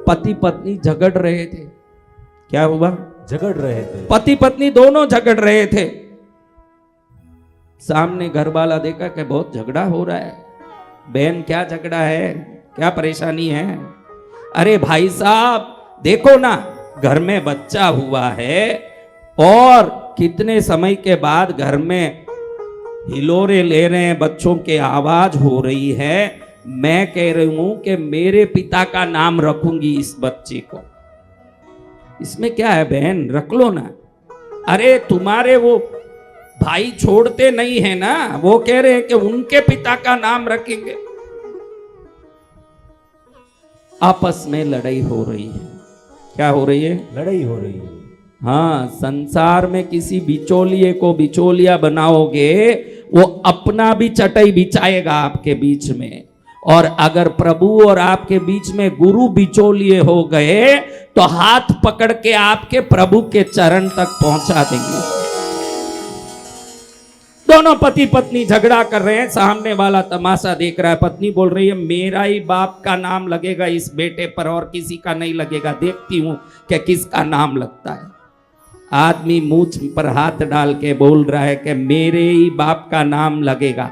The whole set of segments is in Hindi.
पति पत्नी झगड़ रहे थे। क्या हुआ? झगड़ रहे थे। पति पत्नी दोनों झगड़ रहे थे। सामने घर वाला देखा कि बहुत झगड़ा हो रहा है। बहन क्या झगड़ा है, क्या परेशानी है? अरे भाई साहब देखो ना, घर में बच्चा हुआ है और कितने समय के बाद घर में हिलोरे ले रहे हैं, बच्चों के आवाज हो रही है। मैं कह रही हूं कि मेरे पिता का नाम रखूंगी इस बच्चे को। इसमें क्या है बहन, रख लो ना। अरे तुम्हारे वो भाई छोड़ते नहीं है ना, वो कह रहे हैं कि उनके पिता का नाम रखेंगे। आपस में लड़ाई हो रही है। क्या हो रही है? लड़ाई हो रही है। हाँ, संसार में किसी बिचौलिए को बिचौलिया बनाओगे, वो अपना भी चटाई बिछाएगा आपके बीच में। और अगर प्रभु और आपके बीच में गुरु बिचौलिए हो गए तो हाथ पकड़ के आपके प्रभु के चरण तक पहुंचा देंगे। दोनों पति पत्नी झगड़ा कर रहे हैं, सामने वाला तमाशा देख रहा है। पत्नी बोल रही है मेरा ही बाप का नाम लगेगा इस बेटे पर और किसी का नहीं लगेगा, देखती हूं कि किसका नाम लगता है। आदमी मूंछ पर हाथ डाल के बोल रहा है कि मेरे ही बाप का नाम लगेगा।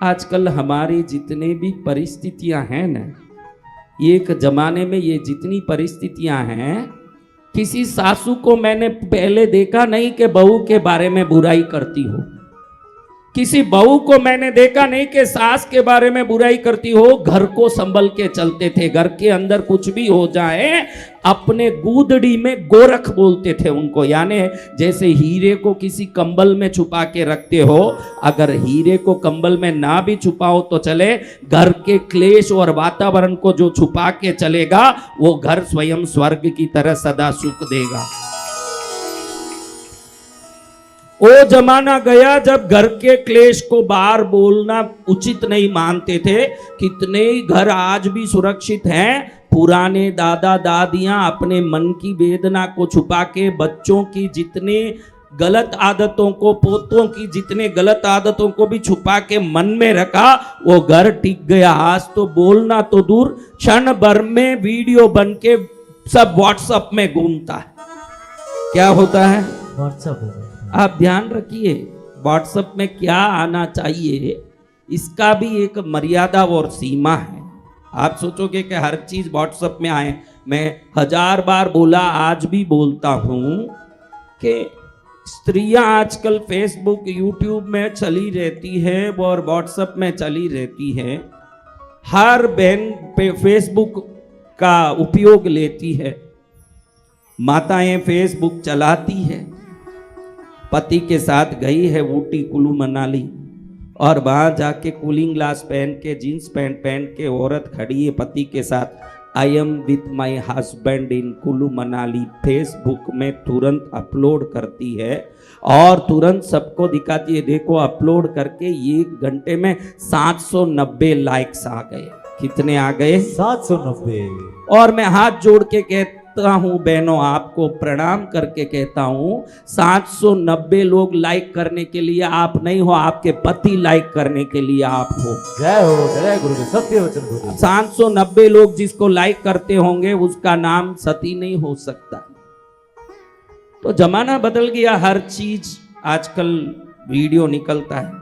आजकल हमारी जितने भी परिस्थितियां हैं ना, एक जमाने में ये जितनी परिस्थितियां हैं, किसी सासू को मैंने पहले देखा नहीं कि बहू के बारे में बुराई करती हो। किसी बहू को मैंने देखा नहीं कि सास के बारे में बुराई करती हो। घर को संभल के चलते थे। घर के अंदर कुछ भी हो जाए, अपने गूदड़ी में गोरख बोलते थे उनको। यानी जैसे हीरे को किसी कंबल में छुपा के रखते हो, अगर हीरे को कंबल में ना भी छुपाओ तो चले, घर के क्लेश और वातावरण को जो छुपा के चलेगा वो घर स्वयं स्वर्ग की तरह सदा सुख देगा। वो जमाना गया जब घर के क्लेश को बाहर बोलना उचित नहीं मानते थे। कितने ही घर आज भी सुरक्षित हैं। पुराने दादा दादियां अपने मन की वेदना को छुपा के बच्चों की जितने गलत आदतों को, पोतों की जितने गलत आदतों को भी छुपा के मन में रखा, वो घर टिक गया। आज तो बोलना तो दूर, क्षण भर में वीडियो बन के सब व्हाट्सएप में घूमता है। क्या होता है? व्हाट्सएप। आप ध्यान रखिए, व्हाट्सएप में क्या आना चाहिए इसका भी एक मर्यादा और सीमा है। आप सोचोगे कि हर चीज व्हाट्सएप में आए। मैं 1000 बार बोला, आज भी बोलता हूं कि स्त्रियां आजकल फेसबुक यूट्यूब में चली रहती है और व्हाट्सएप में चली रहती है। हर बहन पे फेसबुक का उपयोग लेती है। माताएं फेसबुक चलाती है। पति के साथ गई है ऊटी कुल्लू मनाली, और वहां जाके कूलिंग ग्लास पहन के, जीन्स पैंट पहन के औरत खड़ी है पति के साथ। I am with my husband in Kullu Manali. Facebook में तुरंत अपलोड करती है और तुरंत सबको दिखाती है, देखो अपलोड करके 1 घंटे में 790 लाइक्स आ गए। कितने आ गए? 790। और मैं हाथ जोड़ के कहता हूं बहनों, आपको प्रणाम करके कहता हूं, 790 लोग लाइक करने के लिए आप नहीं हो, आपके पति लाइक करने के लिए आप हो। जय हो, जय गुरु, सत्य वचन गुरु। 790 लोग जिसको लाइक करते होंगे उसका नाम सती नहीं हो सकता। तो जमाना बदल गया, हर चीज आजकल वीडियो निकलता है।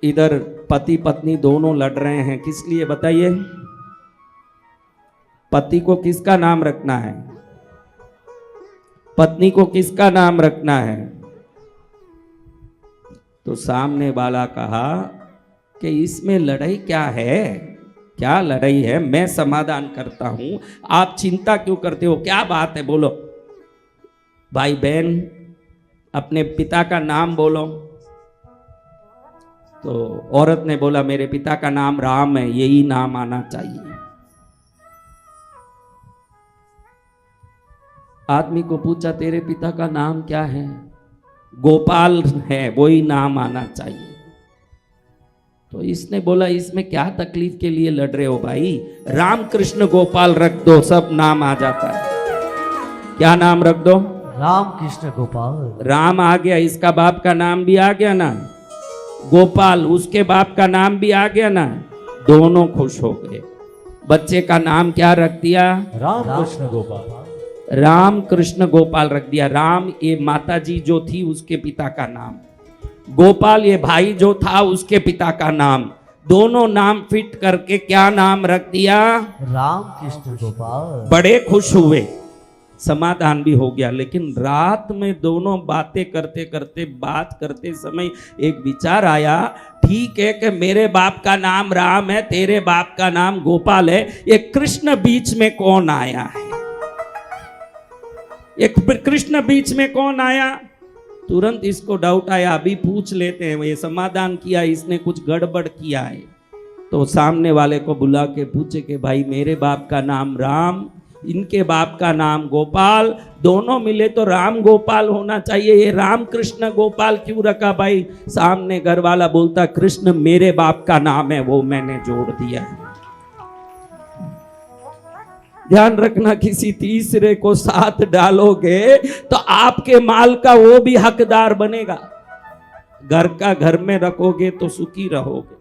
इधर पति पत्नी दोनों लड़ रहे हैं, किस लिए बताइए? पति को किसका नाम रखना है? पत्नी को किसका नाम रखना है? तो सामने वाला कहा कि इसमें लड़ाई क्या है? क्या लड़ाई है? मैं समाधान करता हूं, आप चिंता क्यों करते हो? क्या बात है, बोलो। भाई बहन अपने पिता का नाम बोलो। तो औरत ने बोला मेरे पिता का नाम राम है, यही नाम आना चाहिए। आदमी को पूछा तेरे पिता का नाम क्या है? गोपाल है, वही नाम आना चाहिए। तो इसने बोला इसमें क्या तकलीफ के लिए लड़ रहे हो भाई? राम कृष्ण गोपाल रख दो, सब नाम आ जाता है। क्या नाम रख दो? राम कृष्ण गोपाल। राम आ गया, इसका बाप का नाम भी आ गया ना। गोपाल, उसके बाप का नाम भी आ गया ना, दोनों खुश हो गए। बच्चे का नाम क्या रख दिया? राम कृष्ण गोपाल। राम कृष्ण गोपाल रख दिया। राम ये माता जी जो थी उसके पिता का नाम, गोपाल ये भाई जो था उसके पिता का नाम, दोनों नाम फिट करके क्या नाम रख दिया? राम कृष्ण गोपाल। बड़े खुश हुए, समाधान भी हो गया। लेकिन रात में दोनों बातें करते करते, बात करते समय एक विचार आया, ठीक है कि मेरे बाप का नाम राम है, तेरे बाप का नाम गोपाल है, ये कृष्ण बीच में कौन आया है? एक कृष्ण बीच में कौन आया? तुरंत इसको डाउट आया, अभी पूछ लेते हैं। ये समाधान किया, इसने कुछ गड़बड़ किया है। तो सामने वाले को बुला के पूछे कि भाई मेरे बाप का नाम राम, इनके बाप का नाम गोपाल, दोनों मिले तो राम गोपाल होना चाहिए, ये राम कृष्ण गोपाल क्यों रखा भाई? सामने घर वाला बोलता कृष्ण मेरे बाप का नाम है, वो मैंने जोड़ दिया है। ध्यान रखना, किसी तीसरे को साथ डालोगे तो आपके माल का वो भी हकदार बनेगा। घर का घर में रखोगे तो सुखी रहोगे।